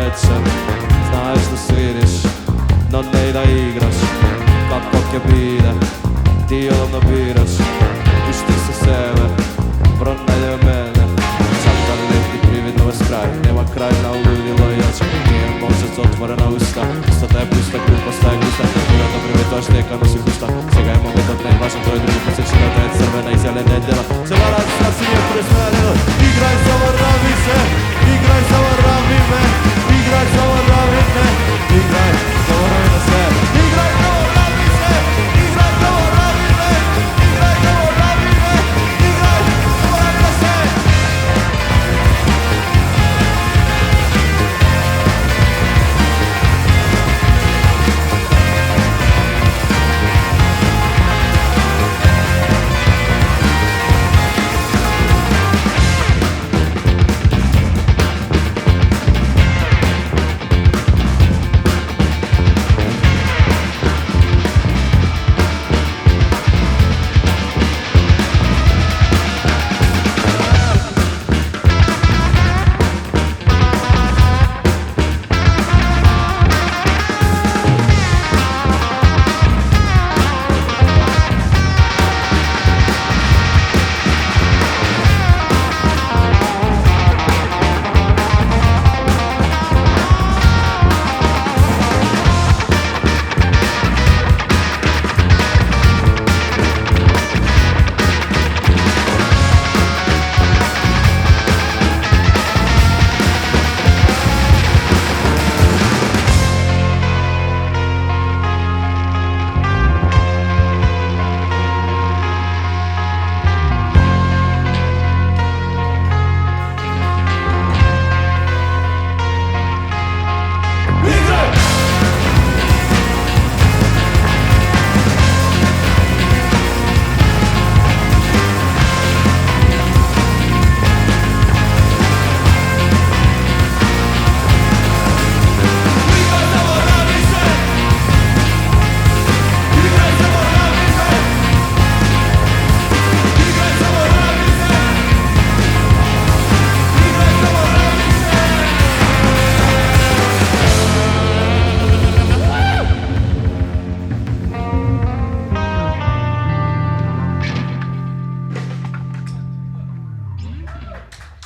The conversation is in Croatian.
djecom. Znaš da sviriš, no ne i da igraš. Kako je bide, ti odavno biraš. Pušti se sebe, pronajde mene. Čakar leti prividno vas kraj, nema kraj na uludilo jače. Nije možec otvorena usta, istota je pusta, grupa staje gusta. Uredno primjetoš neka nosi husta. Svega je moment od nevažan, to je drugi posjećina da je crvena i zelene dela. Se vara, sad si nije presmena,